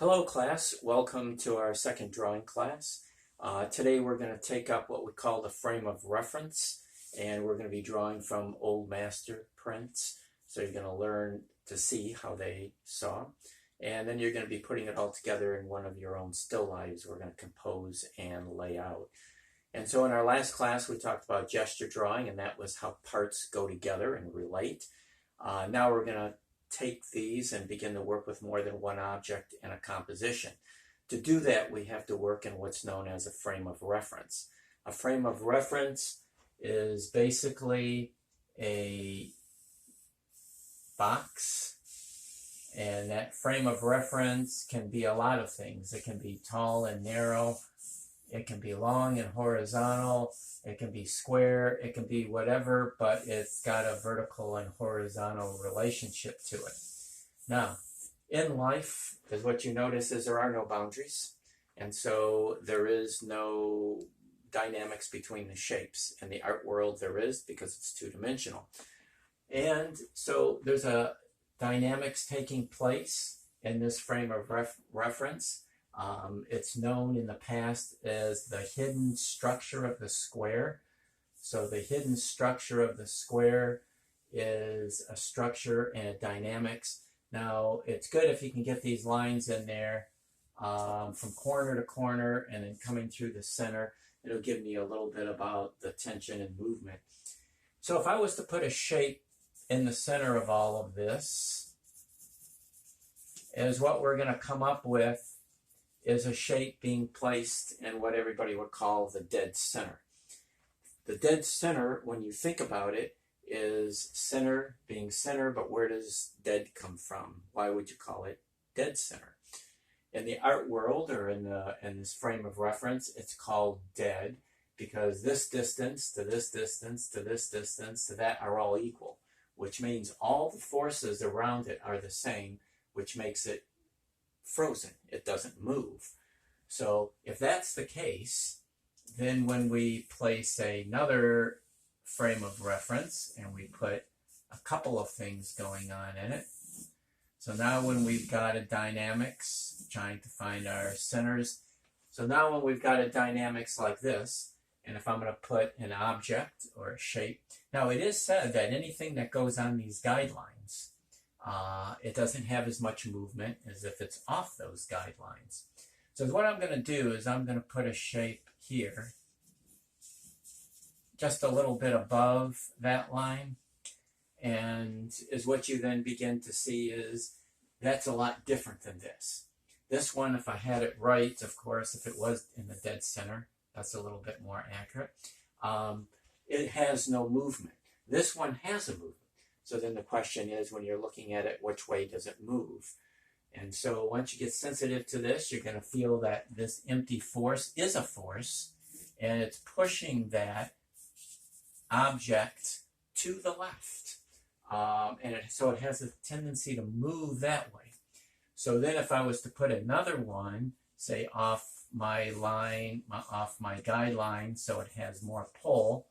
Hello class, welcome to our second drawing class. Today we're going to take up what we call the frame of reference, and we're going to be drawing from old master prints. So you're going to learn to see how they saw, and then you're going to be putting it all together in one of your own still lifes we're going to compose and lay out. And so in our last class we talked about gesture drawing, and that was how parts go together and relate. Now we're going to take these and begin to work with more than one object in a composition. To do that, we have to work in what's known as a frame of reference. A frame of reference is basically a box, and that frame of reference can be a lot of things. It can be tall and narrow, it can be long and horizontal, it can be square, it can be whatever, but it's got a vertical and horizontal relationship to it. Now, in life, is what you notice is there are no boundaries, and so there is no dynamics between the shapes. In the art world there is, because it's two-dimensional. And so there's a dynamics taking place in this frame of reference. It's known in the past as the hidden structure of the square. So the hidden structure of the square is a structure and a dynamics. Now, it's good if you can get these lines in there from corner to corner and then coming through the center. It'll give me a little bit about the tension and movement. So if I was to put a shape in the center of all of this, is what we're going to come up with is a shape being placed in what everybody would call the dead center. The dead center, when you think about it, is center being center, but where does dead come from? Why would you call it dead center? In the art world, or in this frame of reference, it's called dead because this distance to this distance to this distance to that are all equal, which means all the forces around it are the same, which makes it frozen. It doesn't move. So if that's the case, then when we place another frame of reference and we put a couple of things going on in it, so now when we've got a dynamics, trying to find our centers, so now when we've got a dynamics like this, and if I'm going to put an object or a shape, now it is said that anything that goes on these guidelines, it doesn't have as much movement as if it's off those guidelines. So what I'm going to do is I'm going to put a shape here, just a little bit above that line, and is what you then begin to see is that's a lot different than this. This one, if I had it right, of course, if it was in the dead center, that's a little bit more accurate. It has no movement. This one has a movement. So then the question is, when you're looking at it, which way does it move? And so once you get sensitive to this, you're going to feel that this empty force is a force, and it's pushing that object to the left. So it has a tendency to move that way. So then if I was to put another one, say off my line, off my guideline, so it has more pull,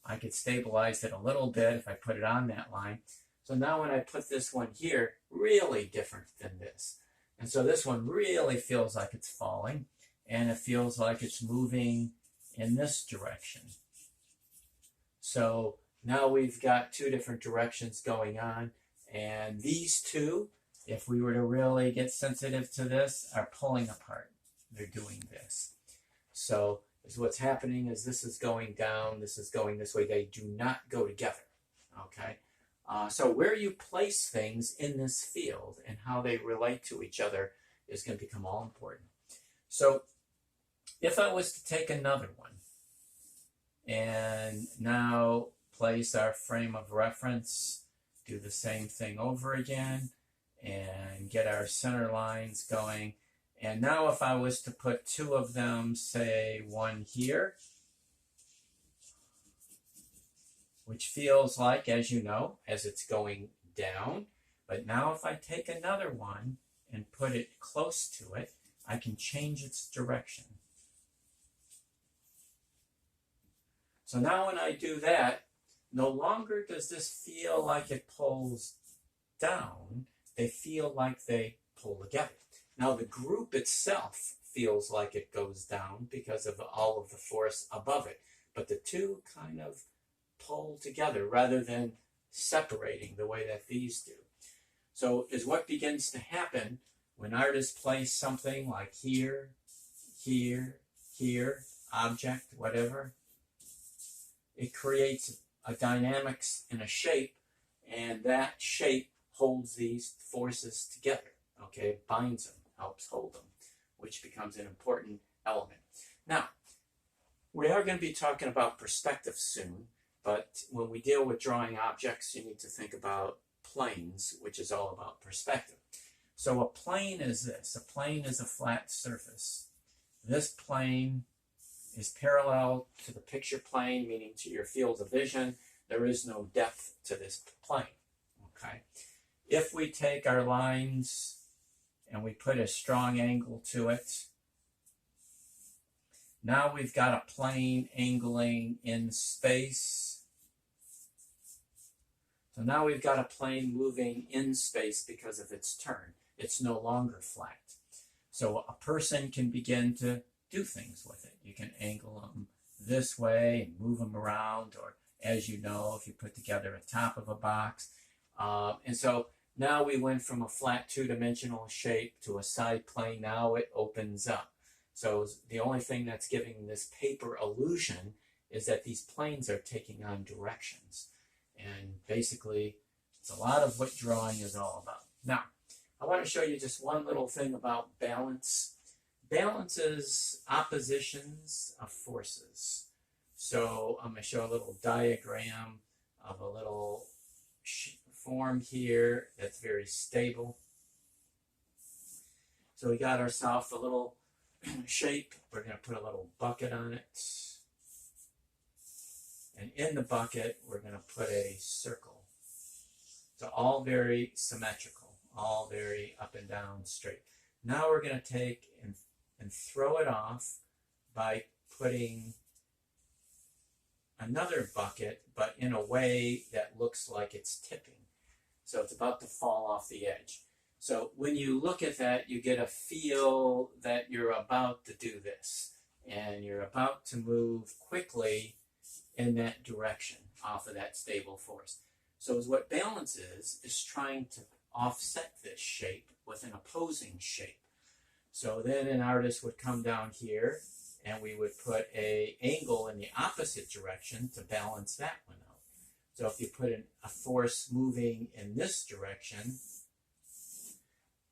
I could stabilize it a little bit if I put it on that line. So now when I put this one here, really different than this. And so this one really feels like it's falling, and it feels like it's moving in this direction. So now we've got two different directions going on, and these two, if we were to really get sensitive to this, are pulling apart. They're doing this. So what's happening is this is going down, this is going this way. They do not go together, okay? So where you place things in this field and how they relate to each other is going to become all important. So if I was to take another one and now place our frame of reference, do the same thing over again, and get our center lines going. And now if I was to put two of them, say one here, which feels like, as you know, as it's going down. But now if I take another one and put it close to it, I can change its direction. So now when I do that, no longer does this feel like it pulls down. They feel like they pull together. Now the group itself feels like it goes down because of all of the force above it, but the two kind of pull together rather than separating the way that these do. So is what begins to happen when artists place something like here, here, here, object, whatever. It creates a dynamics in a shape, and that shape holds these forces together. Okay, it binds them, helps hold them, which becomes an important element. Now, we are going to be talking about perspective soon, but when we deal with drawing objects, you need to think about planes, which is all about perspective. So a plane is this. A plane is a flat surface. This plane is parallel to the picture plane, meaning to your field of vision. There is no depth to this plane. Okay. If we take our lines and we put a strong angle to it, now we've got a plane angling in space. So now we've got a plane moving in space because of its turn. It's no longer flat. So a person can begin to do things with it. You can angle them this way and move them around, or as you know, if you put together a top of a box. And so now we went from a flat two-dimensional shape to a side plane. Now it opens up. So the only thing that's giving this paper illusion is that these planes are taking on directions. And basically, it's a lot of what drawing is all about. Now, I want to show you just one little thing about balance. Balance is oppositions of forces. So I'm going to show a little diagram of a little form here that's very stable. So we got ourselves a little shape. We're going to put a little bucket on it. And in the bucket, we're going to put a circle. So all very symmetrical, all very up and down straight. Now we're going to take and throw it off by putting another bucket, but in a way that looks like it's tipping. So it's about to fall off the edge. So when you look at that, you get a feel that you're about to do this. And you're about to move quickly in that direction off of that stable force. So what balance is trying to offset this shape with an opposing shape. So then an artist would come down here and we would put an angle in the opposite direction to balance that one out. So if you put a force moving in this direction,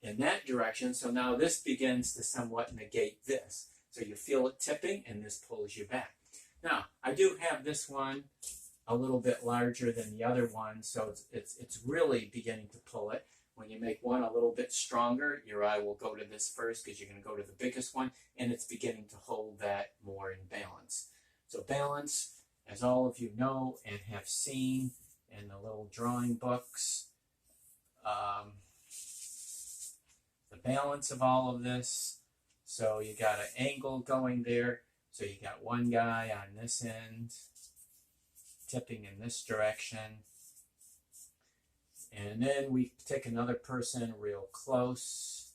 in that direction, so now this begins to somewhat negate this. So you feel it tipping and this pulls you back. Now, I do have this one a little bit larger than the other one, so it's really beginning to pull it. When you make one a little bit stronger, your eye will go to this first because you're going to go to the biggest one, and it's beginning to hold that more in balance. So balance, as all of you know and have seen in the little drawing books, the balance of all of this. So you got an angle going there. So you got one guy on this end, tipping in this direction. And then we take another person real close,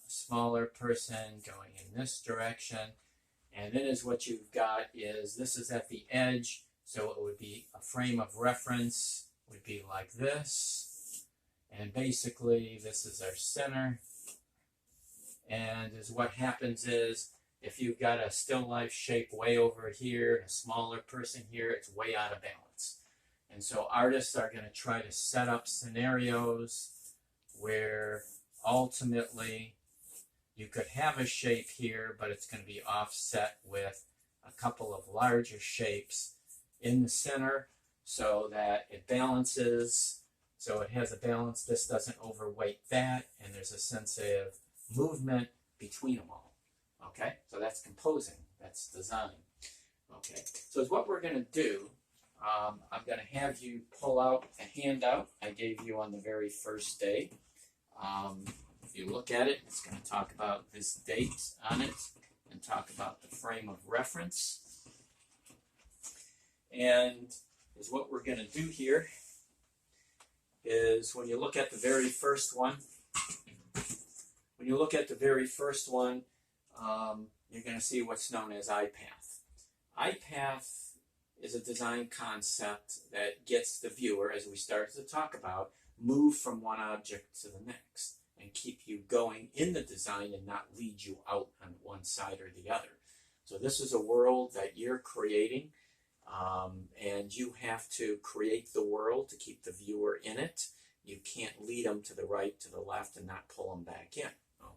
a smaller person going in this direction. And then is what you've got is, this is at the edge, so it would be a frame of reference, would be like this. And basically this is our center. And is what happens is, if you've got a still life shape way over here, and a smaller person here, it's way out of balance. And so artists are going to try to set up scenarios where ultimately you could have a shape here, but it's going to be offset with a couple of larger shapes in the center so that it balances. So it has a balance. This doesn't overweight that, and there's a sense of movement between them all. Okay, so that's composing, that's design. Okay, so it's what we're going to do. I'm going to have you pull out a handout I gave you on the very first day. If you look at it, it's going to talk about this date on it and talk about the frame of reference. And is what we're going to do here is when you look at the very first one, When you look at the very first one, you're going to see what's known as I-path. I-path is a design concept that gets the viewer, as we started to talk about, move from one object to the next and keep you going in the design and not lead you out on one side or the other. So this is a world that you're creating, and you have to create the world to keep the viewer in it. You can't lead them to the right, to the left, and not pull them back in.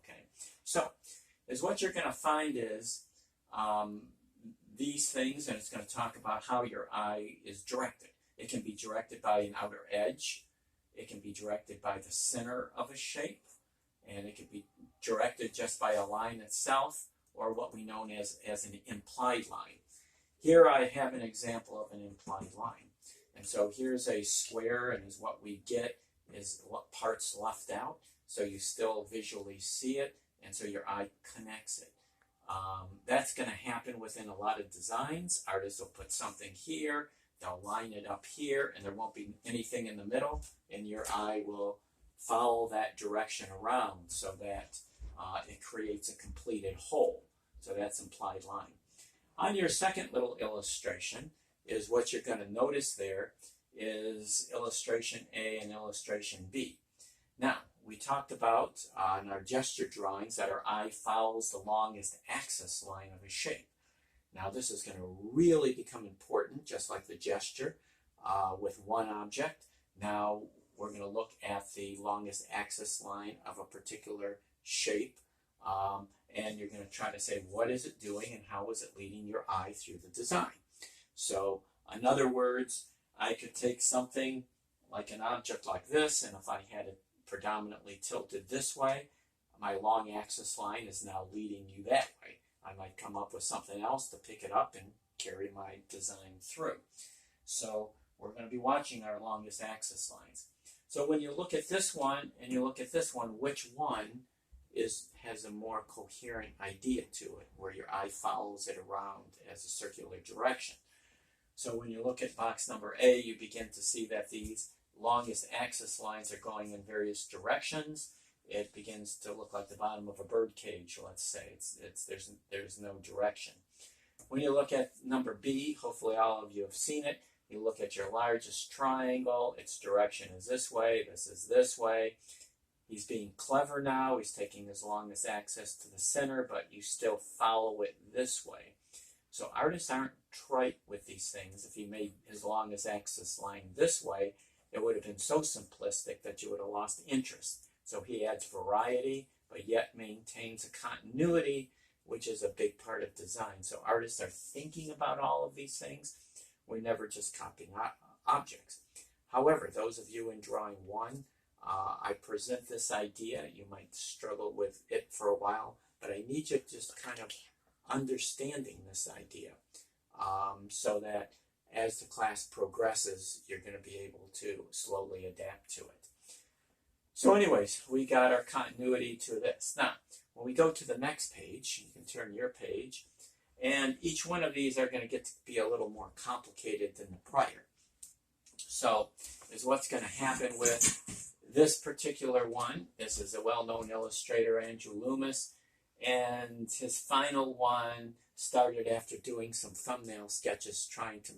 Okay, so what you're going to find is these things, and it's going to talk about how your eye is directed. It can be directed by an outer edge. It can be directed by the center of a shape, and it can be directed just by a line itself, or what we know as an implied line. Here I have an example of an implied line. And so here's a square, and is what we get is what parts left out, so you still visually see it, and so your eye connects it. That's going to happen within a lot of designs. Artists will put something here, they'll line it up here, and there won't be anything in the middle, and your eye will follow that direction around so that it creates a completed whole. So that's implied line. On your second little illustration is what you're going to notice there is illustration A and illustration B. Now, we talked about in our gesture drawings that our eye follows the longest axis line of a shape. Now, this is going to really become important, just like the gesture with one object. Now, we're going to look at the longest axis line of a particular shape, and you're going to try to say, what is it doing and how is it leading your eye through the design? So, in other words, I could take something like an object like this, and if I had it predominantly tilted this way, my long axis line is now leading you that way. I might come up with something else to pick it up and carry my design through. So we're going to be watching our longest axis lines. So when you look at this one and you look at this one, which one has a more coherent idea to it, where your eye follows it around as a circular direction? So when you look at box number A, you begin to see that these longest axis lines are going in various directions. It begins to look like the bottom of a bird cage, let's say. There's no direction. When you look at number B, hopefully all of you have seen it. You look at your largest triangle, its direction is this way, this is this way. He's being clever now. He's taking his longest axis to the center, but you still follow it this way. So artists aren't trite with these things. If he made his longest axis line this way, it would have been so simplistic that you would have lost interest. So he adds variety, but yet maintains a continuity, which is a big part of design. So artists are thinking about all of these things. We're never just copying objects. However, those of you in drawing one, I present this idea. You might struggle with it for a while, but I need you just kind of understanding this idea so that as the class progresses, you're going to be able to slowly adapt to it. So anyways, we got our continuity to this. Now, when we go to the next page, you can turn your page, and each one of these are going to get to be a little more complicated than the prior. So, is what's going to happen with this particular one. This is a well-known illustrator, Andrew Loomis, and his final one started after doing some thumbnail sketches trying to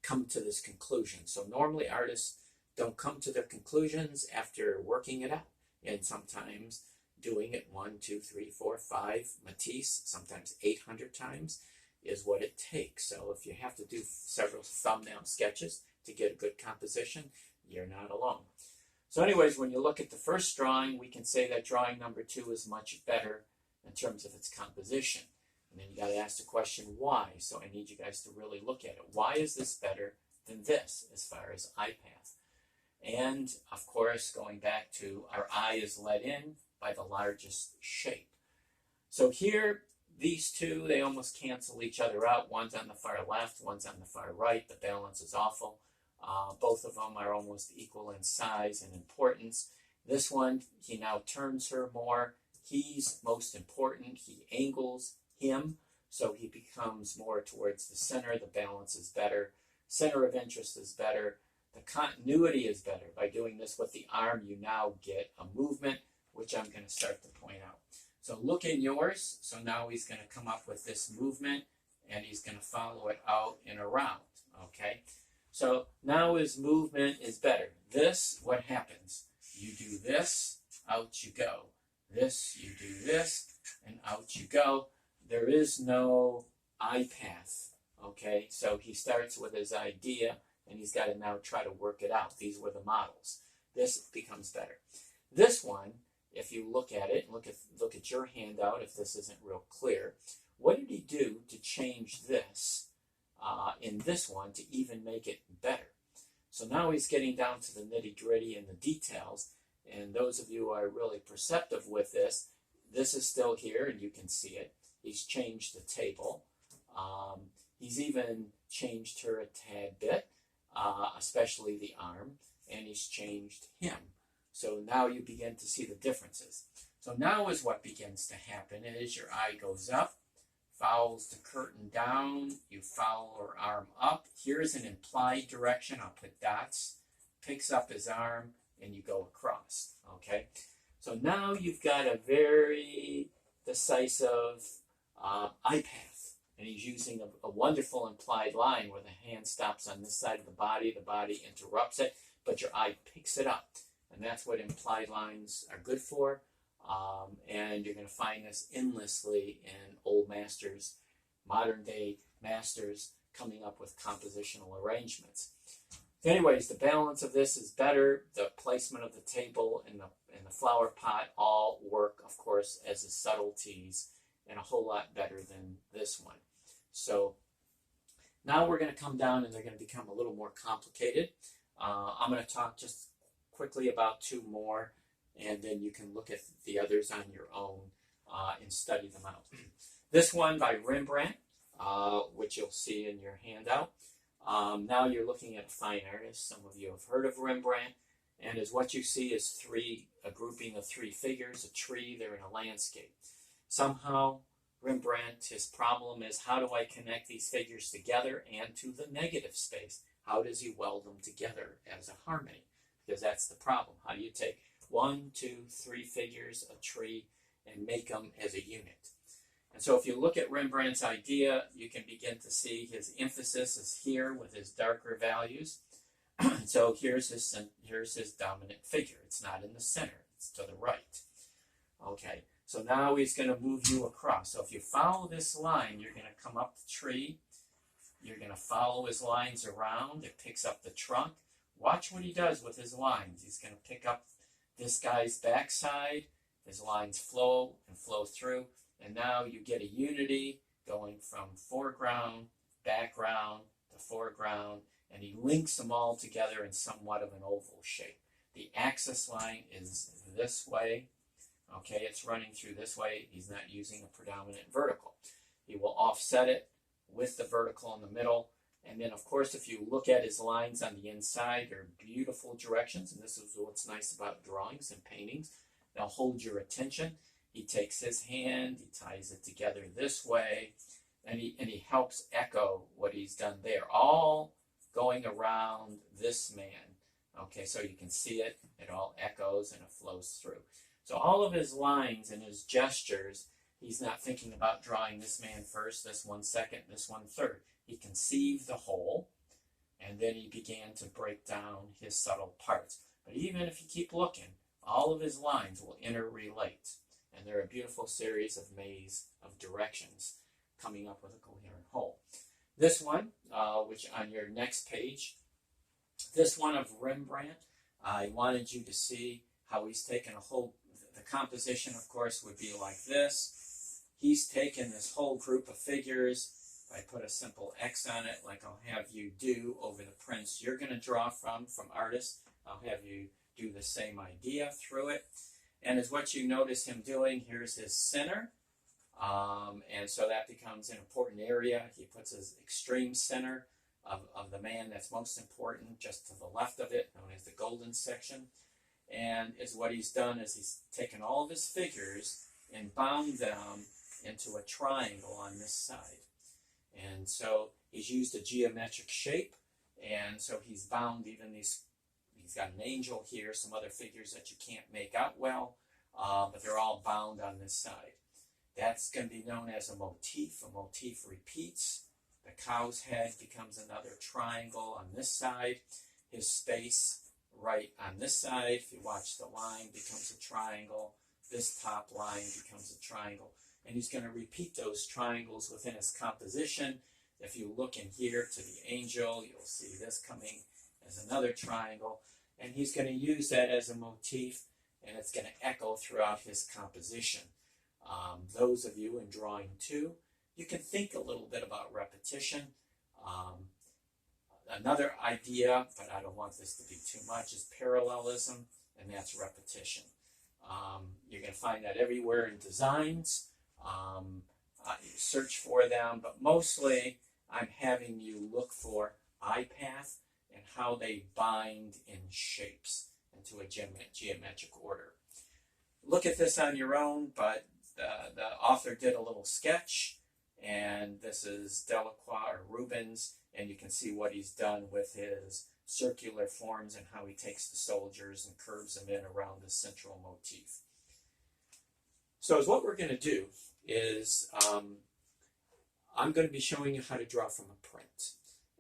come to this conclusion. So normally artists don't come to their conclusions after working it out, and sometimes doing it 1, 2, 3, 4, 5, Matisse, sometimes 800 times is what it takes. So if you have to do several thumbnail sketches to get a good composition, you're not alone. So anyways, when you look at the first drawing, we can say that drawing number 2 is much better in terms of its composition. And then you got to ask the question, why? So I need you guys to really look at it. Why is this better than this as far as I-path? And of course, going back to our eye is let in by the largest shape. So here, these two, they almost cancel each other out. One's on the far left, one's on the far right. The balance is awful. Both of them are almost equal in size and importance. This one, he now turns her more. He's most important. He angles him, so he becomes more towards the center. The balance is better. Center of interest is better. The continuity is better. By doing this with the arm, you now get a movement which I'm going to start to point out. So look in yours. So now he's going to come up with this movement, and he's going to follow it out and around, okay? So now his movement is better. This, what happens? You do this, out you go. This, you do this, and out you go. There is no eye path, okay? So he starts with his idea, and he's got to now try to work it out. These were the models. This becomes better. This one, if you look at it, look at your handout, if this isn't real clear, what did he do to change this in this one to even make it better? So now he's getting down to the nitty-gritty and the details, and those of you who are really perceptive with this, this is still here, and you can see it. He's changed the table. He's even changed her a tad bit, especially the arm, and he's changed him. So now you begin to see the differences. So now is what begins to happen is your eye goes up, follows the curtain down, you follow her arm up. Here's an implied direction, I'll put dots, picks up his arm, and you go across, okay? So now you've got a very decisive eye path, and he's using a wonderful implied line where the hand stops on this side of the body interrupts it, but your eye picks it up. And that's what implied lines are good for. And you're going to find this endlessly in old masters, modern day masters coming up with compositional arrangements. So anyways, the balance of this is better. The placement of the table and the flower pot all work, of course, as the subtleties and a whole lot better than this one. So now we're going to come down and they're going to become a little more complicated. I'm going to talk just quickly about two more, and then you can look at the others on your own and study them out. This one by Rembrandt, which you'll see in your handout. Now you're looking at a fine artist. Some of you have heard of Rembrandt, and as what you see is a grouping of three figures, a tree, they're in a landscape. Somehow Rembrandt, his problem is, how do I connect these figures together and to the negative space? How does he weld them together as a harmony? Because that's the problem. How do you take 1, 2, 3 figures, a tree, and make them as a unit? And so if you look at Rembrandt's idea, you can begin to see his emphasis is here with his darker values. So here's his dominant figure. It's not in the center. It's to the right. Okay, so now he's going to move you across. So if you follow this line, you're going to come up the tree. You're going to follow his lines around. It picks up the trunk. Watch what he does with his lines. He's going to pick up this guy's backside. His lines flow and flow through. And now you get a unity going from foreground, background to foreground. And he links them all together in somewhat of an oval shape. The axis line is this way. Okay, it's running through this way. He's not using a predominant vertical. He will offset it with the vertical in the middle. And then, of course, if you look at his lines on the inside, they're beautiful directions. And this is what's nice about drawings and paintings. They'll hold your attention. He takes his hand, he ties it together this way, and he helps echo what he's done there, all going around this man. Okay, so you can see it. It all echoes and it flows through. So all of his lines and his gestures, he's not thinking about drawing this man first, this one second, this one third. He conceived the whole, and then he began to break down his subtle parts. But even if you keep looking, all of his lines will interrelate, and they're a beautiful series of maze of directions coming up with a coherent whole. This one, which on your next page, this one of Rembrandt, I wanted you to see how he's taken a whole, the composition, of course, would be like this. He's taken this whole group of figures. If I put a simple X on it, like I'll have you do over the prints you're going to draw from artists, I'll have you do the same idea through it. And as what you notice him doing, here's his center. And so that becomes an important area. He puts his extreme center of the man that's most important just to the left of it, known as the golden section. And is what he's done is he's taken all of his figures and bound them into a triangle on this side. And so he's used a geometric shape, and so he's bound even these, he's got an angel here, some other figures that you can't make out well, but they're all bound on this side. That's going to be known as a motif. A motif repeats. The cow's head becomes another triangle on this side. His space right on this side, if you watch the line, becomes a triangle. This top line becomes a triangle. And he's going to repeat those triangles within his composition. If you look in here to the angel, you'll see this coming as another triangle. And he's going to use that as a motif, and it's going to echo throughout his composition. Those of you in drawing 2, you can think a little bit about repetition. Another idea, but I don't want this to be too much, is parallelism, and that's repetition. You're going to find that everywhere in designs. Search for them, but mostly I'm having you look for eye path and how they bind in shapes into a geometric order. Look at this on your own, but the author did a little sketch, and this is Delacroix or Rubens, and you can see what he's done with his circular forms and how he takes the soldiers and curves them in around the central motif. So what we're going to do is I'm going to be showing you how to draw from a print,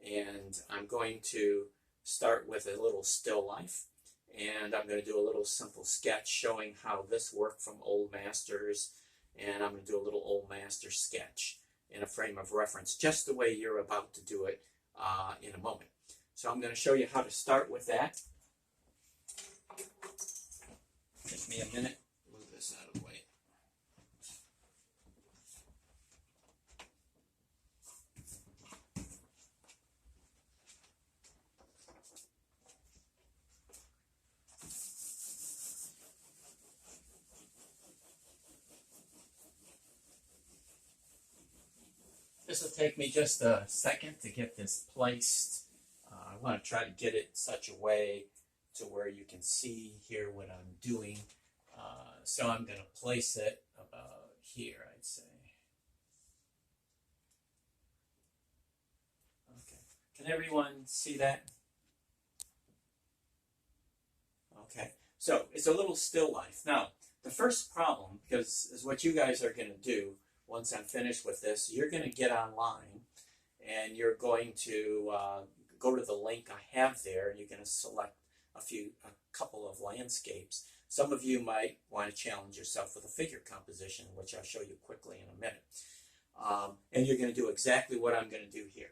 and I'm going to start with a little still life, and I'm going to do a little simple sketch showing how this worked from Old Masters, and I'm going to do a little Old Master sketch in a frame of reference, just the way you're about to do it in a moment. So I'm going to show you how to start with that. Take me a minute, move this out of the way. This will take me just a second to get this placed. I want to try to get it in such a way to where you can see here what I'm doing. So I'm going to place it about here, I'd say. Okay. Can everyone see that? Okay. So it's a little still life. Now, the first problem, because is what you guys are going to do once I'm finished with this, you're going to get online and you're going to go to the link I have there, and you're going to select a couple of landscapes. Some of you might want to challenge yourself with a figure composition, which I'll show you quickly in a minute. And you're going to do exactly what I'm going to do here.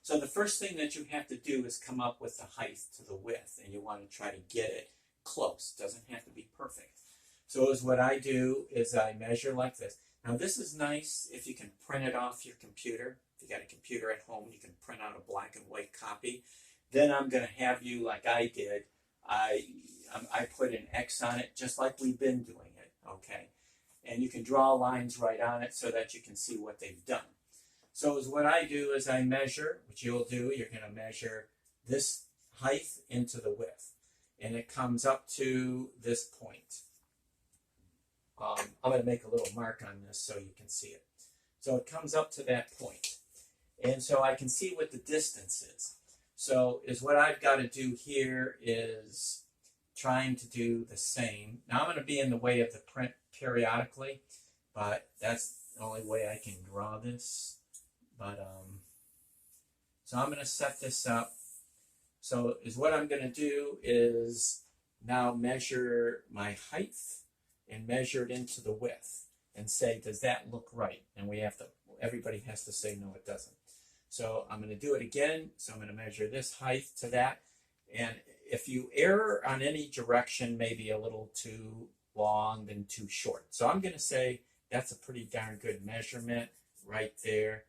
So the first thing that you have to do is come up with the height to the width, and you want to try to get it close. It doesn't have to be perfect. So what I do is I measure like this. Now this is nice if you can print it off your computer. If you got a computer at home, you can print out a black and white copy. Then I'm going to have you, like I did, I put an X on it just like we've been doing it, okay? And you can draw lines right on it so that you can see what they've done. So what I do is I measure, which you'll do, you're going to measure this height into the width. And it comes up to this point. I'm going to make a little mark on this so you can see it. So it comes up to that point. And so I can see what the distance is. So what I've got to do here is trying to do the same. Now I'm going to be in the way of the print periodically, but that's the only way I can draw this. But so I'm going to set this up. So what I'm going to do is now measure my height and measure it into the width and say, does that look right? And everybody has to say, no, it doesn't. So I'm going to do it again. So I'm going to measure this height to that. And if you err on any direction, maybe a little too long than too short. So I'm going to say that's a pretty darn good measurement right there.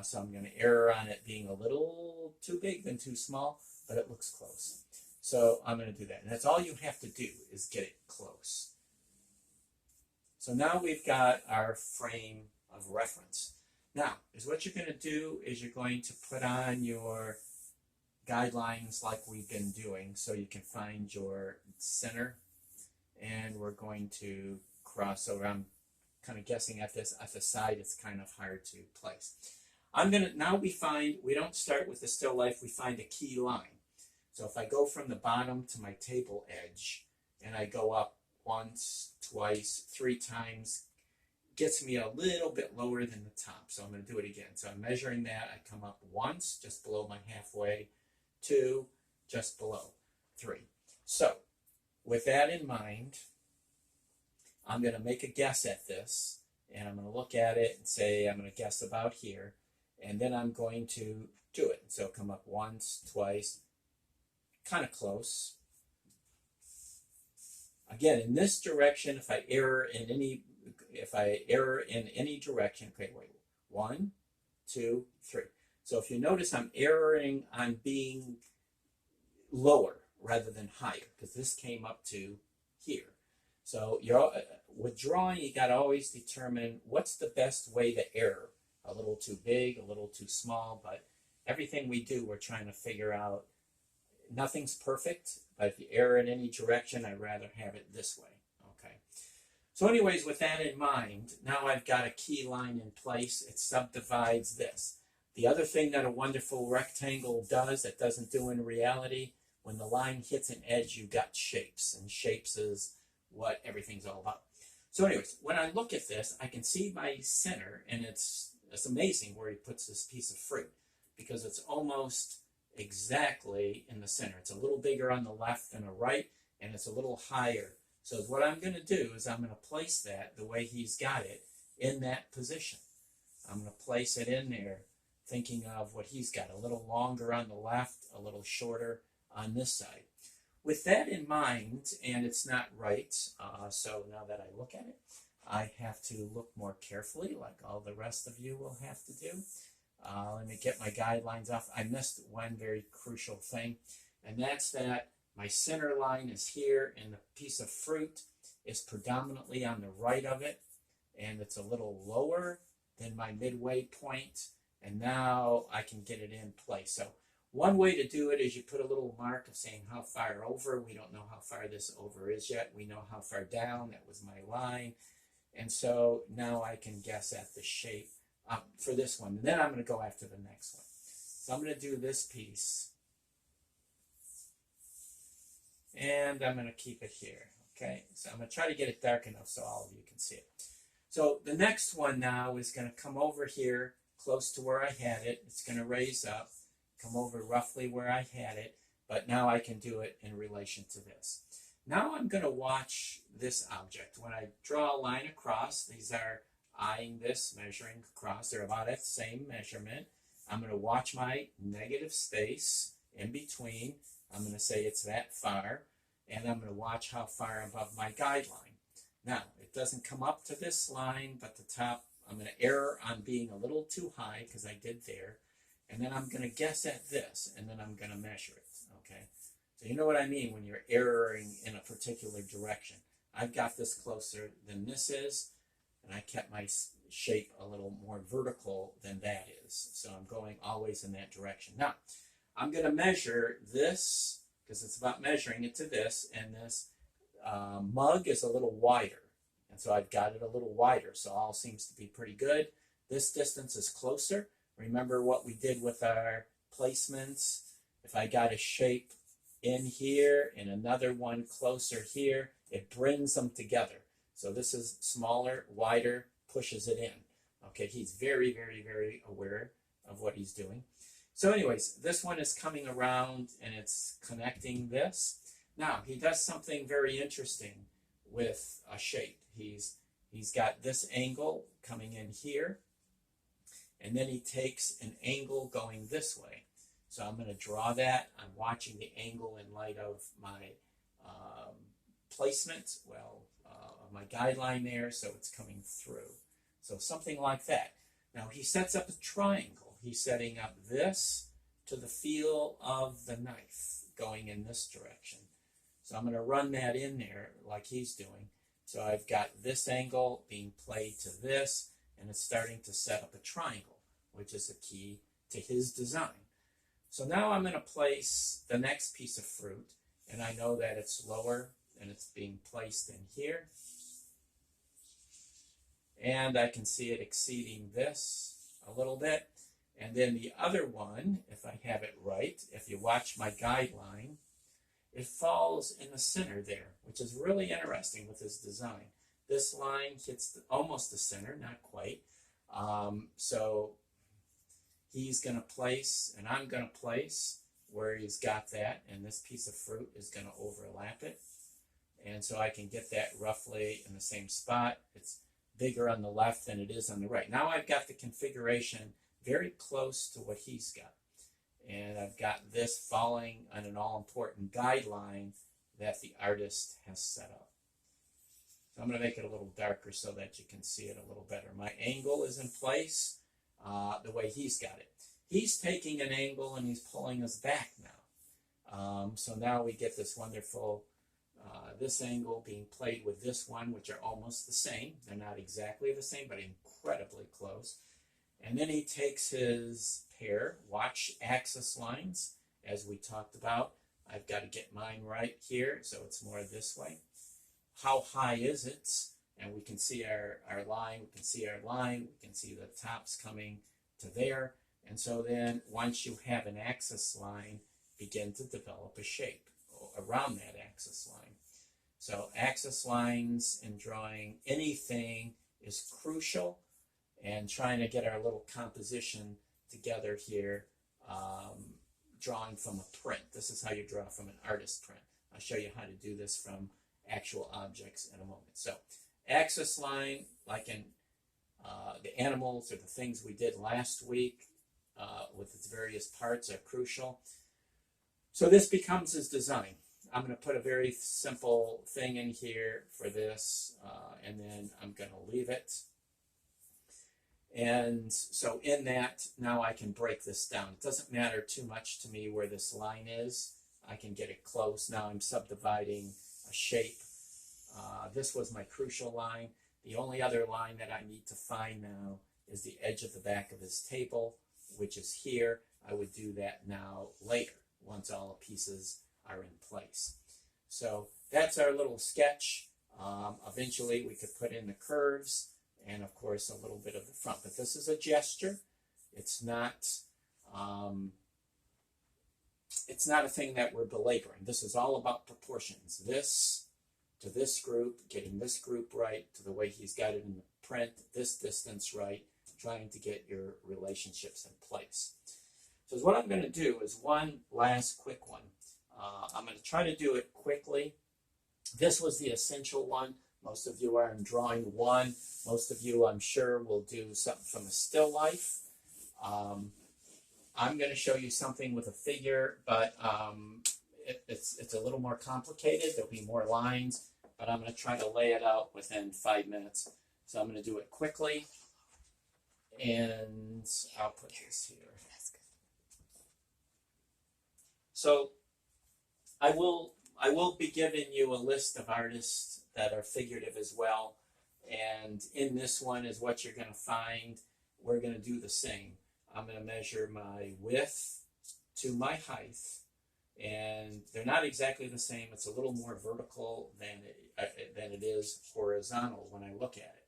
So I'm going to err on it being a little too big than too small, but it looks close. So I'm going to do that. And that's all you have to do is get it close. So now we've got our frame of reference. Now, what you're going to do is you're going to put on your guidelines like we've been doing so you can find your center. And we're going to cross over. I'm kind of guessing at the side, it's kind of hard to place. Now we don't start with the still life, we find a key line. So if I go from the bottom to my table edge and I go up once, twice, 3 times, gets me a little bit lower than the top. So I'm going to do it again. So I'm measuring that. I come up once, just below my halfway, 2, just below, 3. So with that in mind, I'm going to make a guess at this, and I'm going to look at it and say I'm going to guess about here, and then I'm going to do it. So come up once, twice, kind of close. Again, in this direction, if I err in any direction, okay, wait, 1, 2, 3. So if you notice, I'm erring on being lower rather than higher, because this came up to here. So you're, with drawing, you got to always determine what's the best way to err. A little too big, a little too small, but everything we do, we're trying to figure out. Nothing's perfect, but if you err in any direction, I'd rather have it this way. Okay. So anyways, with that in mind, now I've got a key line in place. It subdivides this. The other thing that a wonderful rectangle does that doesn't do in reality, when the line hits an edge, you got shapes, and shapes is what everything's all about. So anyways, when I look at this, I can see my center, and it's amazing where he puts this piece of fruit, because it's almost exactly in the center. It's a little bigger on the left than the right, and it's a little higher. So what I'm going to do is I'm going to place that the way he's got it in that position. I'm going to place it in there, thinking of what he's got, a little longer on the left, a little shorter on this side. With that in mind, and it's not right, so now that I look at it, I have to look more carefully, like all the rest of you will have to do. Let me get my guidelines off. I missed one very crucial thing, and that's that my center line is here, and the piece of fruit is predominantly on the right of it, and it's a little lower than my midway point, and now I can get it in place. So one way to do it is you put a little mark of saying how far over. We don't know how far this over is yet. We know how far down. That was my line. And so now I can guess at the shape for this one. And then I'm going to go after the next one. So I'm going to do this piece. And I'm going to keep it here. Okay, so I'm going to try to get it dark enough so all of you can see it. So the next one now is going to come over here close to where I had it. It's going to raise up, come over roughly where I had it, but now I can do it in relation to this. Now I'm going to watch this object. When I draw a line across, these are eyeing this, measuring across. They're about at the same measurement. I'm going to watch my negative space in between. I'm going to say it's that far, and I'm going to watch how far above my guideline. Now, it doesn't come up to this line, but the top, I'm going to err on being a little too high, because I did there. And then I'm going to guess at this, and then I'm going to measure it, okay? So you know what I mean when you're erring in a particular direction. I've got this closer than this is, and I kept my shape a little more vertical than that is. So I'm going always in that direction. Now, I'm going to measure this, because it's about measuring it to this, and this mug is a little wider. And so I've got it a little wider, so all seems to be pretty good. This distance is closer. Remember what we did with our placements? If I got a shape in here and another one closer here, it brings them together. So this is smaller, wider, pushes it in. Okay, he's very, very, very aware of what he's doing. So anyways, this one is coming around and it's connecting this. Now, he does something very interesting with a shape. He's got this angle coming in here, and then he takes an angle going this way. So I'm going to draw that. I'm watching the angle in light of my placement, my guideline there, so it's coming through. So something like that. Now he sets up a triangle. He's setting up this to the feel of the knife going in this direction. So I'm going to run that in there like he's doing. So I've got this angle being played to this, and it's starting to set up a triangle, which is the key to his design. So now I'm going to place the next piece of fruit, and I know that it's lower, and it's being placed in here. And I can see it exceeding this a little bit. And then the other one, if I have it right, if you watch my guideline, it falls in the center there, which is really interesting with his design. This line hits almost the center, not quite. So he's going to place, and I'm going to place where he's got that, and this piece of fruit is going to overlap it. And so I can get that roughly in the same spot. It's bigger on the left than it is on the right. Now I've got the configuration very close to what he's got. And I've got this falling on an all-important guideline that the artist has set up. So I'm going to make it a little darker so that you can see it a little better. My angle is in place the way he's got it. He's taking an angle and he's pulling us back now. So now we get this wonderful, this angle being played with this one, which are almost the same. They're not exactly the same, but incredibly close. And then he takes his pair, watch axis lines, as we talked about. I've got to get mine right here, so it's more this way. How high is it? And we can see our line, we can see our line, we can see the tops coming to there. And so then once you have an axis line, begin to develop a shape around that axis line. So axis lines in drawing anything is crucial, and trying to get our little composition together here, drawing from a print. This is how you draw from an artist print. I'll show you how to do this from actual objects in a moment. So axis line, like in the animals or the things we did last week with its various parts, are crucial. So this becomes his design. I'm going to put a very simple thing in here for this, and then I'm going to leave it. And so in that, now I can break this down. It doesn't matter too much to me where this line is. I can get it close. Now I'm subdividing a shape. This was my crucial line. The only other line that I need to find now is the edge of the back of this table, which is here. I would do that now later, once all the pieces are in place. So that's our little sketch. Eventually we could put in the curves, and of course a little bit of the front. But this is a gesture. It's not a thing that we're belaboring. This is all about proportions. This to this group, getting this group right to the way he's got it in the print, this distance right, trying to get your relationships in place. So what I'm going to do is one last quick one. I'm going to try to do it quickly. This was the essential one. Most of you are in drawing one. Most of you, I'm sure, will do something from a still life. I'm going to show you something with a figure, but it's a little more complicated. There'll be more lines, but I'm going to try to lay it out within 5 minutes. So I'm going to do it quickly, and I'll put this here. So I will be giving you a list of artists that are figurative as well, and in this one is what you're going to find. We're going to do the same. I'm going to measure my width to my height, and they're not exactly the same. It's a little more vertical than it is horizontal when I look at it.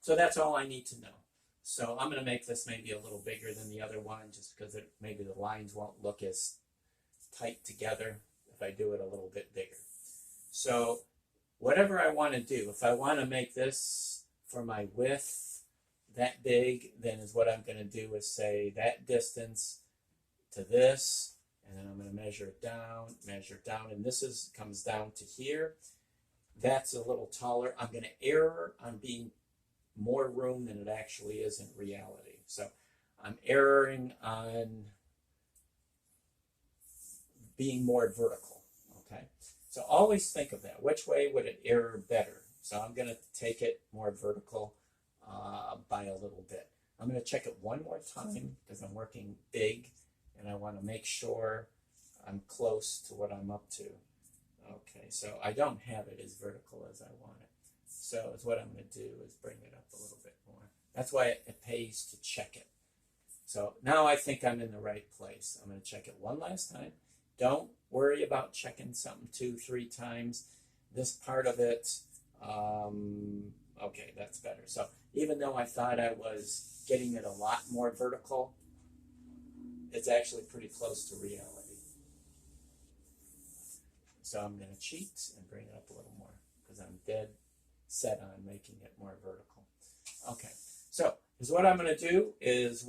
So that's all I need to know. So I'm going to make this maybe a little bigger than the other one, just because maybe the lines won't look as tight together if I do it a little bit bigger. So whatever I want to do, if I want to make this for my width that big, then is what I'm going to do is say that distance to this, and then I'm going to measure it down, and this comes down to here. That's a little taller. I'm going to err on being more room than it actually is in reality. So I'm erring on being more vertical, okay? So always think of that. Which way would it err better? So I'm going to take it more vertical by a little bit. I'm going to check it one more time because I'm working big, and I want to make sure I'm close to what I'm up to. Okay, so I don't have it as vertical as I want it. So what I'm going to do is bring it up a little bit more. That's why it pays to check it. So now I think I'm in the right place. I'm going to check it one last time. Don't worry about checking something 2-3 times. This part of it, okay, that's better. So even though I thought I was getting it a lot more vertical, it's actually pretty close to reality. So I'm going to cheat and bring it up a little more because I'm dead set on making it more vertical. Okay, so is what I'm going to do is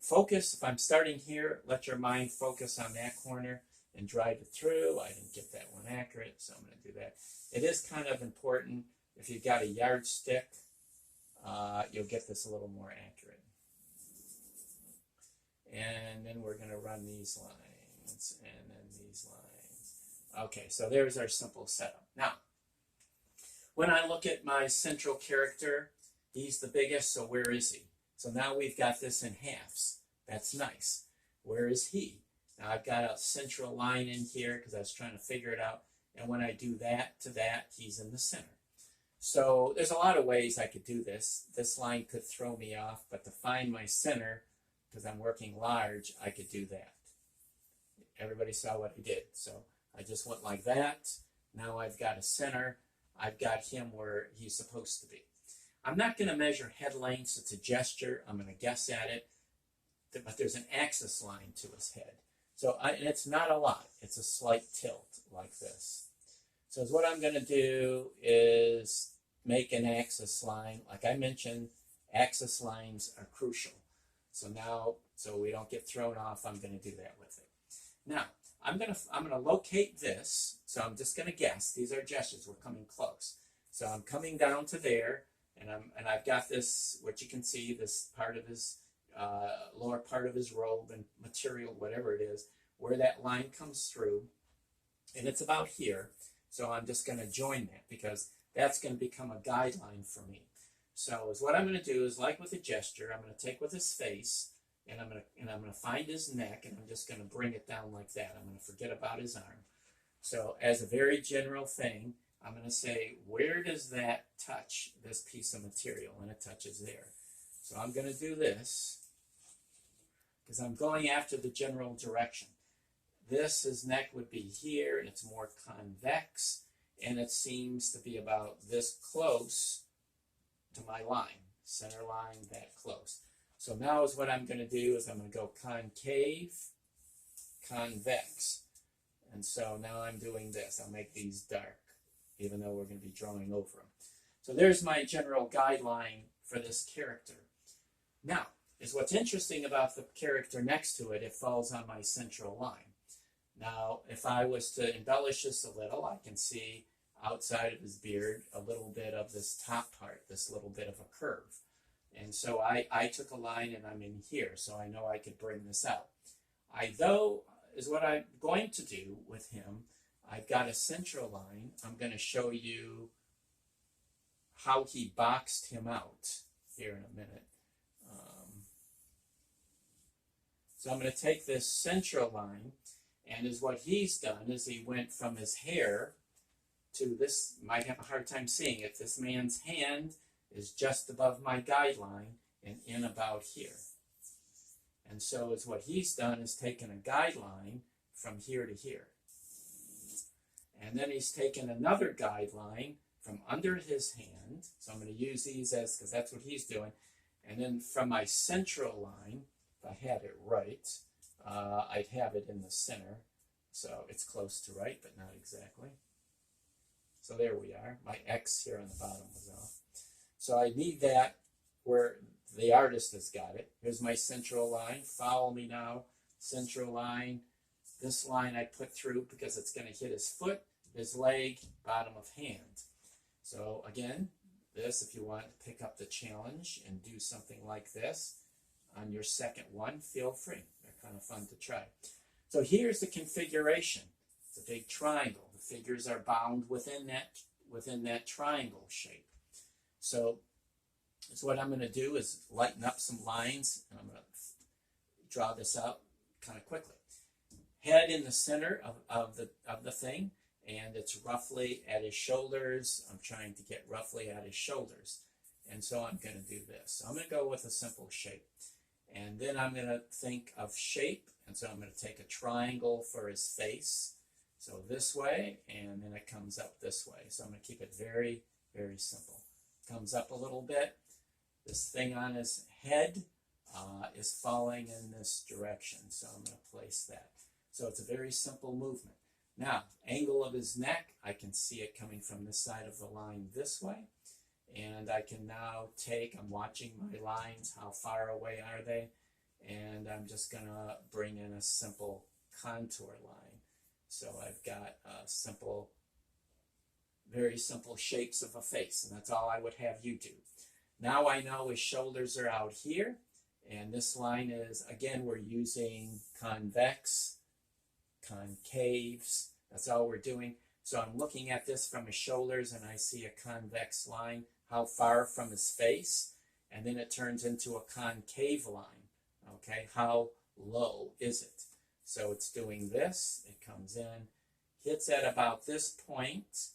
focus. If I'm starting here, let your mind focus on that corner and drive it through. I didn't get that one accurate, so I'm going to do that. It is kind of important. If you've got a yardstick, you'll get this a little more accurate. And then we're going to run these lines and then these lines. Okay, so there's our simple setup. Now, when I look at my central character, he's the biggest, so where is he? So now we've got this in halves. That's nice. Where is he? Now I've got a central line in here because I was trying to figure it out. And when I do that to that, he's in the center. So there's a lot of ways I could do this. This line could throw me off, but to find my center, because I'm working large, I could do that. Everybody saw what I did. So I just went like that. Now I've got a center. I've got him where he's supposed to be. I'm not going to measure head lengths. It's a gesture. I'm going to guess at it. But there's an axis line to his head. So and it's not a lot. It's a slight tilt like this. So what I'm going to do is make an axis line. Like I mentioned, axis lines are crucial. So now, so we don't get thrown off, I'm going to do that with it. Now, I'm going to locate this. So I'm just going to guess. These are gestures. We're coming close. So I'm coming down to there, and I've got this. What you can see, this part of his lower part of his robe and material, whatever it is, where that line comes through, and it's about here. So I'm just going to join that because that's going to become a guideline for me. So what I'm going to do is, like with a gesture, I'm going to take with his face, and I'm going to find his neck, and I'm just going to bring it down like that. I'm going to forget about his arm. So as a very general thing, I'm going to say, where does that touch this piece of material? And it touches there. So I'm going to do this because I'm going after the general direction. His neck would be here, and it's more convex, and it seems to be about this close to my line, center line, that close. So now is what I'm going to do is I'm going to go concave, convex. And so now I'm doing this. I'll make these dark, even though we're going to be drawing over them. So there's my general guideline for this character. Now, is what's interesting about the character next to it, it falls on my central line. Now, if I was to embellish this a little, I can see outside of his beard a little bit of this top part, this little bit of a curve. And so I took a line and I'm in here, so I know I could bring this out. Is what I'm going to do with him. I've got a central line. I'm going to show you how he boxed him out here in a minute. So I'm going to take this central line, and what he's done is he went from his hair to this. You might have a hard time seeing it. This man's hand is just above my guideline and in about here. And so what he's done is taken a guideline from here to here. And then he's taken another guideline from under his hand. So I'm going to use these because that's what he's doing. And then from my central line, if I had it right, I'd have it in the center. So it's close to right, but not exactly. So there we are. My X here on the bottom was off. So I need that where the artist has got it. Here's my central line. Follow me now. Central line. This line I put through because it's going to hit his foot, his leg, bottom of hand. So again, this, if you want to pick up the challenge and do something like this on your second one, feel free. They're kind of fun to try. So here's the configuration. It's a big triangle. The figures are bound within that triangle shape. So what I'm going to do is lighten up some lines, and I'm going to draw this out kind of quickly. Head in the center of the thing, and it's roughly at his shoulders. I'm trying to get roughly at his shoulders. And so I'm going to do this. So I'm going to go with a simple shape. And then I'm going to think of shape. And so I'm going to take a triangle for his face. So this way, and then it comes up this way. So I'm going to keep it very, very simple. Comes up a little bit. This thing on his head is falling in this direction. So I'm going to place that. So it's a very simple movement. Now, angle of his neck, I can see it coming from this side of the line this way. And I can now I'm watching my lines, how far away are they? And I'm just gonna bring in a simple contour line. So I've got very simple shapes of a face, and that's all I would have you do. Now I know his shoulders are out here, and this line is, again, we're using convex, concaves, that's all we're doing. So I'm looking at this from his shoulders, and I see a convex line, how far from his face, and then it turns into a concave line, okay? How low is it? So it's doing this, it comes in, hits at about this point,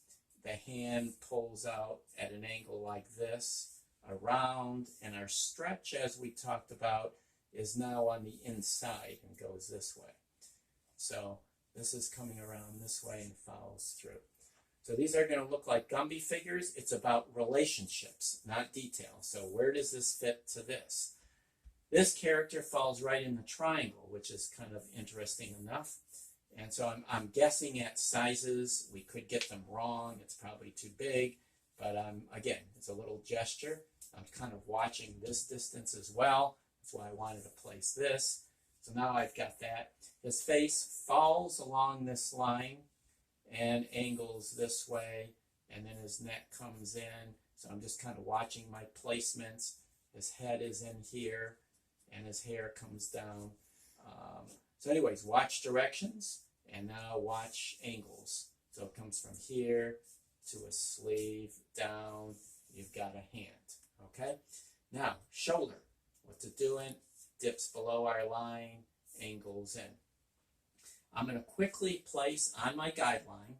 the hand pulls out at an angle like this, around, and our stretch, as we talked about, is now on the inside and goes this way. So this is coming around this way and follows through. So these are going to look like Gumby figures. It's about relationships, not detail. So where does this fit to this? This character falls right in the triangle, which is kind of interesting enough. And so I'm guessing at sizes. We could get them wrong. It's probably too big. But again, it's a little gesture. I'm kind of watching this distance as well. That's why I wanted to place this. So now I've got that. His face falls along this line and angles this way. And then his neck comes in. So I'm just kind of watching my placements. His head is in here. And his hair comes down. So anyways, watch directions, and now watch angles. So it comes from here to a sleeve, down, you've got a hand, okay? Now, shoulder, what's it doing? Dips below our line, angles in. I'm going to quickly place on my guideline,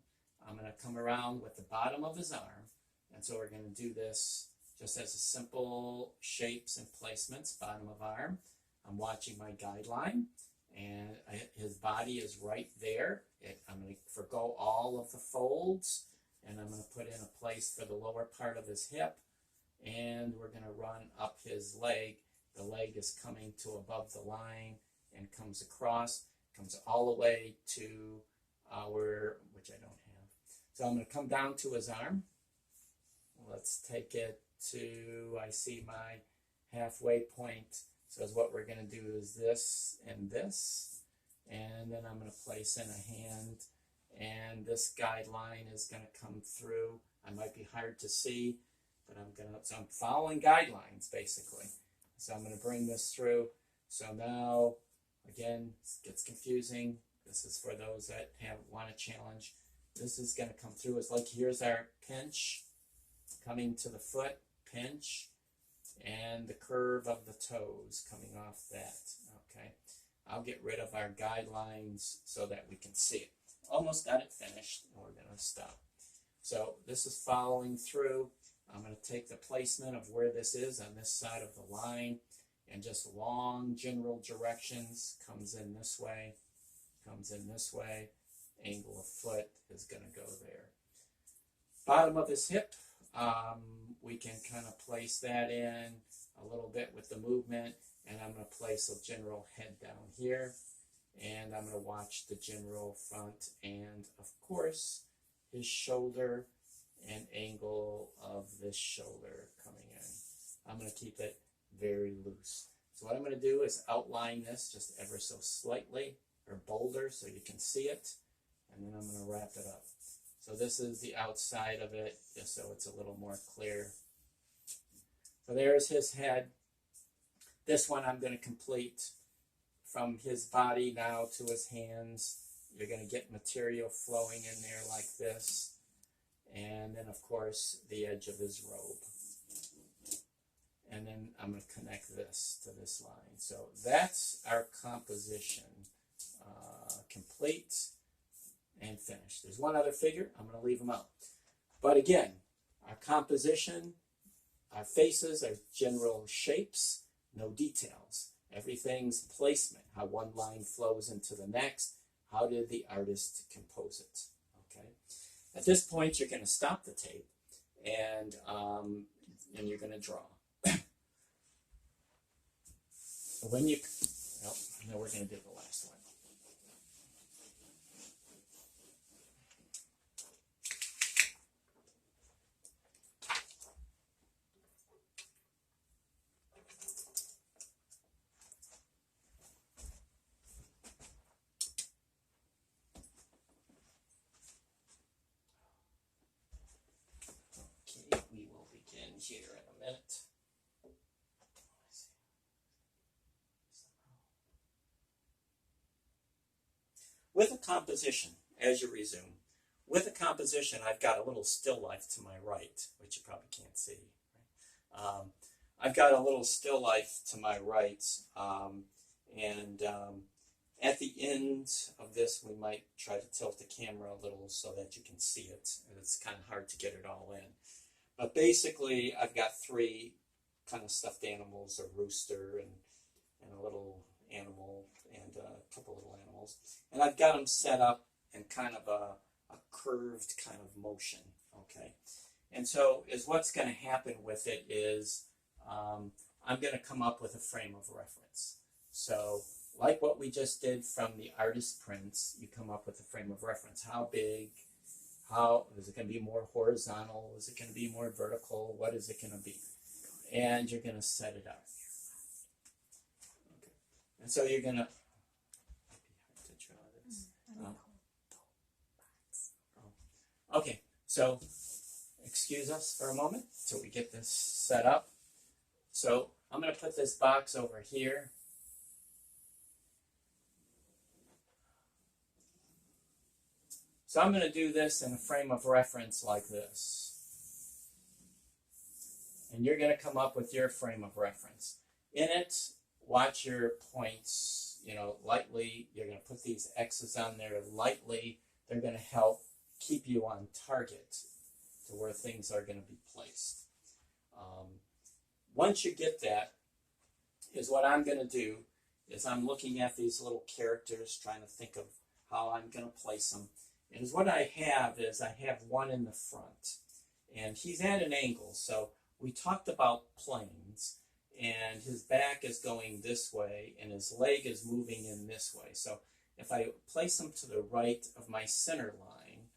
I'm going to come around with the bottom of his arm, and so we're going to do this just as a simple shapes and placements, bottom of arm. I'm watching my guideline, and his body is right there. I'm going to forgo all of the folds, and I'm going to put in a place for the lower part of his hip, and we're going to run up his leg. The leg is coming to above the line and comes across, comes all the way to which I don't have. So I'm going to come down to his arm. Let's take it to, I see my halfway point. So what we're going to do is this, and then I'm going to place in a hand, and this guideline is going to come through. I might be hard to see, but I'm following guidelines basically. So I'm going to bring this through. So now, again, it gets confusing. This is for those that want a challenge. This is going to come through. It's like, here's our pinch coming to the foot, pinch, and the curve of the toes coming off that, okay? I'll get rid of our guidelines so that we can see it. Almost got it finished, and we're going to stop. So this is following through. I'm going to take the placement of where this is on this side of the line, and just long general directions. Comes in this way, comes in this way. Angle of foot is going to go there. Bottom of his hip, we can kind of place that in a little bit with the movement, and I'm going to place a general head down here, and I'm going to watch the general front and, of course, his shoulder and angle of this shoulder coming in. I'm going to keep it very loose. So what I'm going to do is outline this just ever so slightly, or bolder, so you can see it, and then I'm going to wrap it up. So this is the outside of it, just so it's a little more clear. So there's his head. This one I'm going to complete from his body now to his hands. You're going to get material flowing in there like this. And then, of course, the edge of his robe. And then I'm going to connect this to this line. So that's our composition complete and finished. There's one other figure. I'm going to leave them out. But again, our composition, our faces are general shapes, no details. Everything's placement, how one line flows into the next. How did the artist compose it? Okay. At this point, you're going to stop the tape, and you're going to draw. When you, no, we're going to do the last one. here in a minute. With a composition, as you resume, with a composition, I've got a little still life to my right, which you probably can't see. I've got a little still life to my right, and at the end of this, we might try to tilt the camera a little so that you can see it. It's kind of hard to get it all in. But basically, I've got three kind of stuffed animals, a rooster and a little animal and a couple little animals. And I've got them set up in kind of a curved kind of motion, okay? And so is what's going to happen with it is I'm going to come up with a frame of reference. So like what we just did from the artist prints, you come up with a frame of reference. How big? How is it going to be more horizontal? Is it going to be more vertical? What is it going to be? And you're going to set it up. Okay. And so you're going to okay, so excuse us for a moment till we get this set up. So I'm going to put this box over here. So I'm going to do this in a frame of reference like this. And you're going to come up with your frame of reference. In it, watch your points, lightly. You're going to put these X's on there lightly. They're going to help keep you on target to where things are going to be placed. Once you get that, is what I'm going to do is I'm looking at these little characters, trying to think of how I'm going to place them. And what I have is I have one in the front, and he's at an angle. So we talked about planes, and his back is going this way, and his leg is moving in this way. So if I place him to the right of my center line,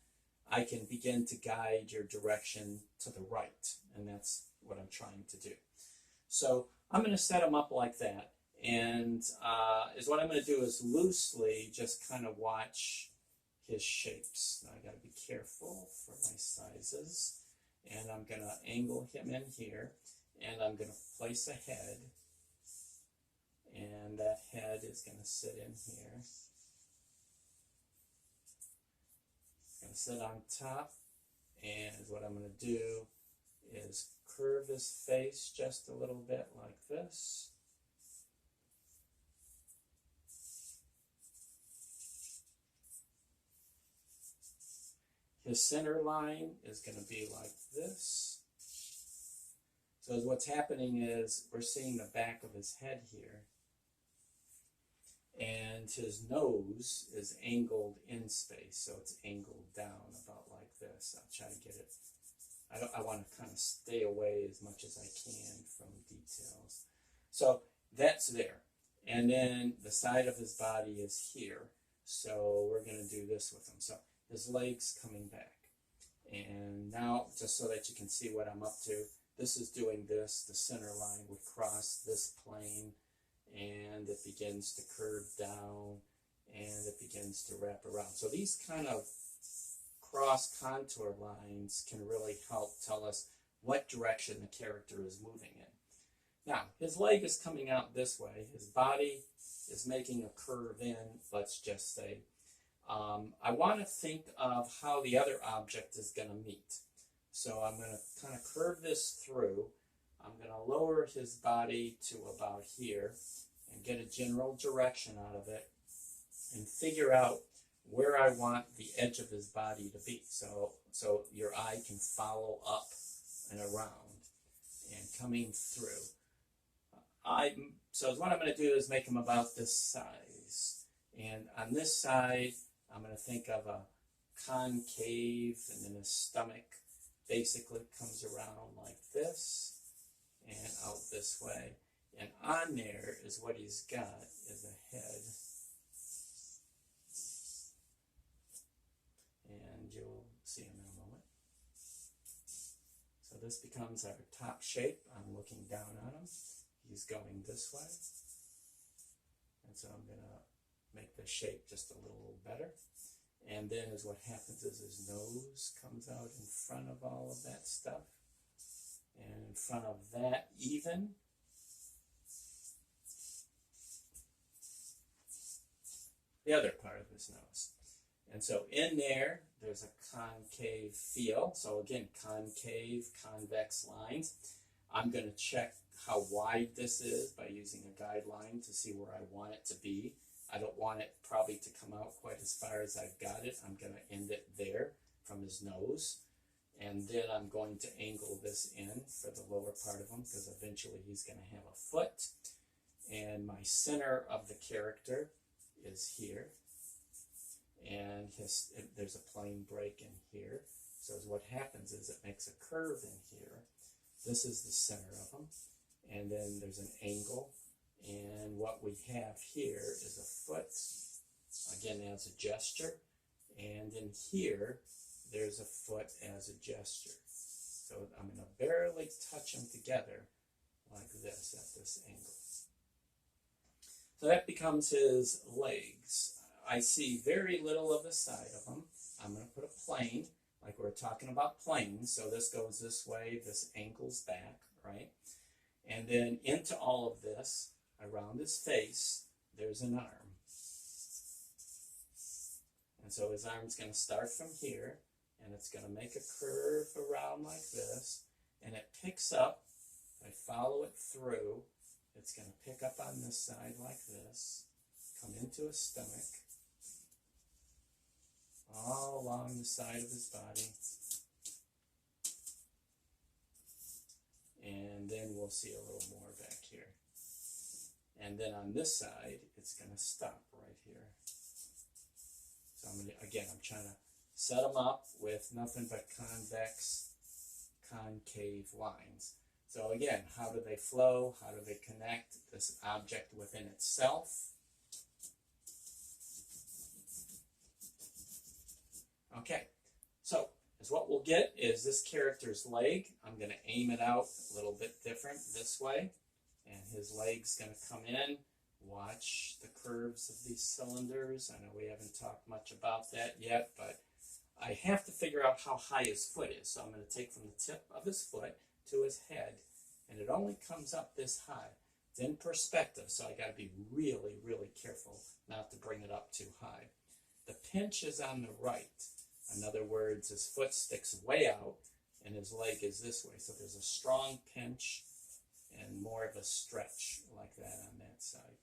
I can begin to guide your direction to the right, and that's what I'm trying to do. So I'm going to set him up like that, and is what I'm going to do is loosely just kind of watch his shapes. Now I got to be careful for my sizes, and I'm going to angle him in here, and I'm going to place a head, and that head is going to sit in here. Going to sit on top, and what I'm going to do is curve his face just a little bit like this. His center line is going to be like this. So what's happening is we're seeing the back of his head here. And his nose is angled in space, so it's angled down about like this. I'll try to get it. I want to kind of stay away as much as I can from details. So that's there. And then the side of his body is here. So we're going to do this with him. So his legs coming back. And now, just so that you can see what I'm up to, this is doing this. The center line would cross this plane, and it begins to curve down, and it begins to wrap around. So these kind of cross contour lines can really help tell us what direction the character is moving in. Now, his leg is coming out this way. His body is making a curve in, let's just say. I want to think of how the other object is going to meet. So I'm going to kind of curve this through. I'm going to lower his body to about here and get a general direction out of it and figure out where I want the edge of his body to be. So your eye can follow up and around and coming through. So what I'm going to do is make him about this size. And on this side, I'm going to think of a concave, and then his stomach basically comes around like this and out this way. And on there is what he's got is a head. And you'll see him in a moment. So this becomes our top shape. I'm looking down on him. He's going this way. And so I'm going to make the shape just a little better. And then is what happens is his nose comes out in front of all of that stuff. And in front of that, even. The other part of his nose. And so in there, there's a concave feel. So again, concave, convex lines. I'm going to check how wide this is by using a guideline to see where I want it to be. I don't want it probably to come out quite as far as I've got it. I'm going to end it there from his nose. And then I'm going to angle this in for the lower part of him because eventually he's going to have a foot. And my center of the character is here. And there's a plane break in here. So what happens is it makes a curve in here. This is the center of him. And then there's an angle. And what we have here is a foot, again, as a gesture. And in here, there's a foot as a gesture. So I'm going to barely touch them together like this at this angle. So that becomes his legs. I see very little of the side of him. I'm going to put a plane, like we were talking about planes. So this goes this way, this angles back, right? And then into all of this, around his face, there's an arm. And so his arm's going to start from here, and it's going to make a curve around like this, and it picks up. If I follow it through, it's going to pick up on this side like this, come into his stomach, all along the side of his body, and then we'll see a little more back here. And then on this side, it's going to stop right here. So I'm trying to set them up with nothing but convex, concave lines. So again, how do they flow? How do they connect this object within itself? Okay, so what we'll get is this character's leg. I'm going to aim it out a little bit different this way. And his leg's going to come in. Watch the curves of these cylinders. I know we haven't talked much about that yet, but I have to figure out how high his foot is. So I'm going to take from the tip of his foot to his head, and it only comes up this high. It's in perspective, so I got to be really, really careful not to bring it up too high. The pinch is on the right. In other words, his foot sticks way out, and his leg is this way. So there's a strong pinch and more of a stretch like that on that side.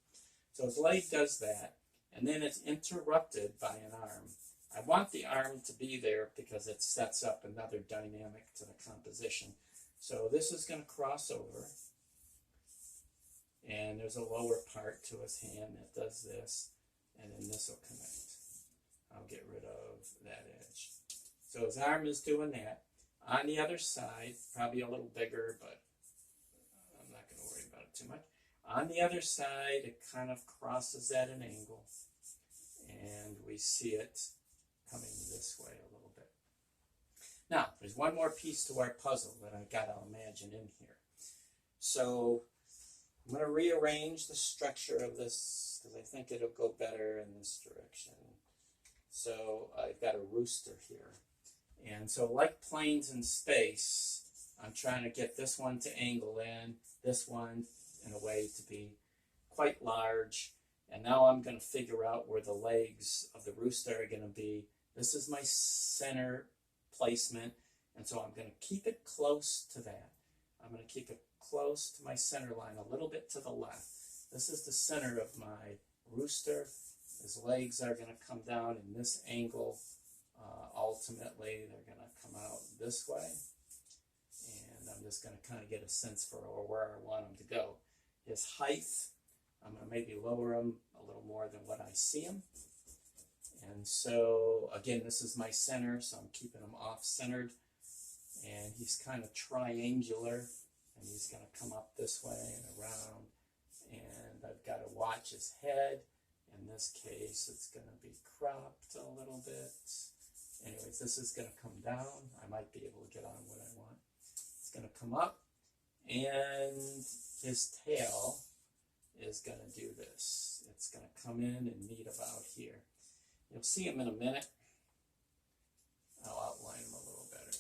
So his leg does that, and then it's interrupted by an arm. I want the arm to be there because it sets up another dynamic to the composition. So this is going to cross over, and there's a lower part to his hand that does this, and then this will connect. I'll get rid of that edge. So his arm is doing that. On the other side, probably a little bigger, but I'm not going to worry about it too much. On the other side, it kind of crosses at an angle, and we see it coming this way a little bit. Now, there's one more piece to our puzzle that I got to imagine in here. So I'm going to rearrange the structure of this because I think it'll go better in this direction. So I've got a rooster here. And so like planes in space, I'm trying to get this one to angle in, this one in a way to be quite large. And now I'm going to figure out where the legs of the rooster are going to be. This is my center placement. And so I'm going to keep it close to that. I'm going to keep it close to my center line, a little bit to the left. This is the center of my rooster. His legs are going to come down in this angle. Ultimately, they're going to come out this way. And I'm just going to kind of get a sense for where I want him to go. His height, I'm going to maybe lower him a little more than what I see him. And so, again, this is my center, so I'm keeping him off-centered. And he's kind of triangular, and he's going to come up this way and around. And I've got to watch his head. In this case, it's going to be cropped a little bit. Anyways, this is going to come down. I might be able to get on what I want. It's going to come up, and his tail is going to do this. It's going to come in and meet about here. You'll see him in a minute. I'll outline him a little better.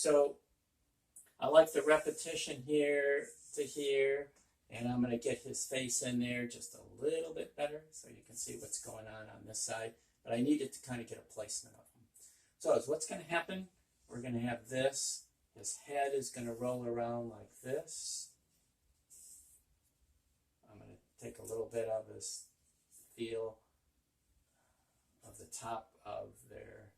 So I like the repetition here to here, and I'm going to get his face in there just a little bit better so you can see what's going on this side. But I needed to kind of get a placement of him. So what's going to happen, we're going to have this. His head is going to roll around like this. I'm going to take a little bit of his feel of the top of their,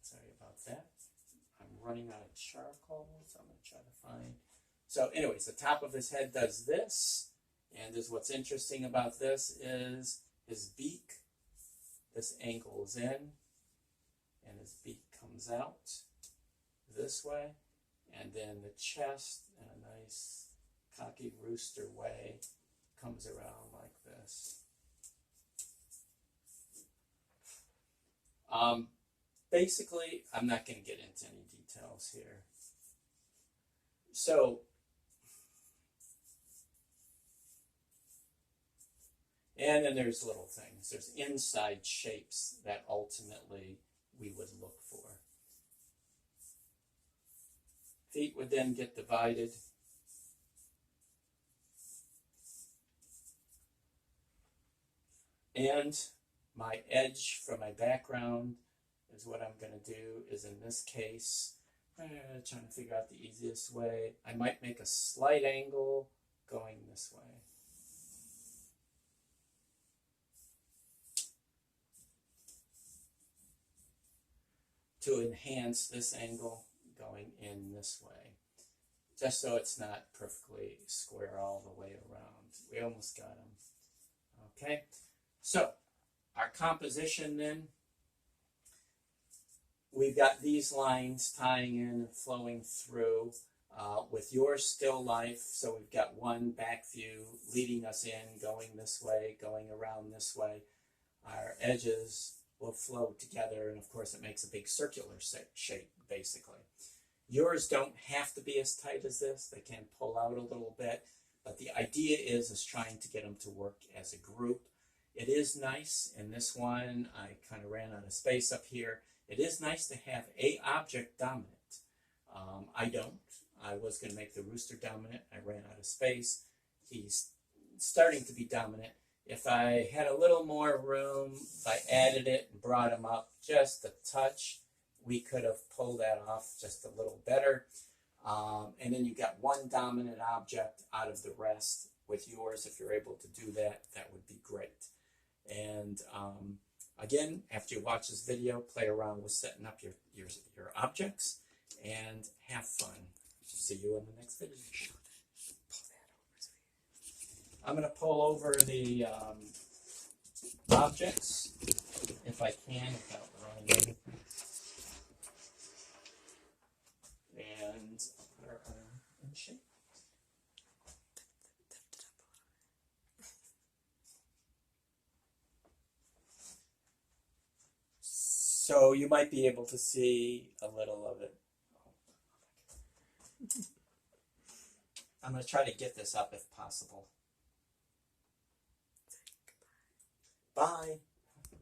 sorry about that. I'm running out of charcoal, so I'm going to try to find. So anyways, the top of his head does this, and what's interesting about this is his beak. This angle is in, and his beak comes out this way, and then the chest in a nice cocky rooster way comes around like this. Basically, I'm not going to get into any details here. So, and then there's little things. There's inside shapes that ultimately we would look for. Feet would then get divided. And my edge from my background is what I'm going to do is in this case, trying to figure out the easiest way. I might make a slight angle going this way. To enhance this angle going in this way. Just so it's not perfectly square all the way around. We almost got him. Okay, so our composition then, we've got these lines tying in and flowing through with your still life. So we've got one back view leading us in, going this way, going around this way. Our edges will flow together, and of course it makes a big circular shape, basically. Yours don't have to be as tight as this. They can pull out a little bit, but the idea is trying to get them to work as a group. It is nice, in this one, I kind of ran out of space up here. It is nice to have a object dominant. I don't. I was going to make the rooster dominant. I ran out of space. He's starting to be dominant. If I had a little more room, if I added it and brought him up just a touch, we could have pulled that off just a little better. And then you got one dominant object out of the rest. With yours, if you're able to do that, that would be great. And again, after you watch this video, play around with setting up your objects and have fun. See you in the next video. I'm going to pull over the objects if I can without running. And put our arm in shape. So you might be able to see a little of it. I'm going to try to get this up if possible. Bye.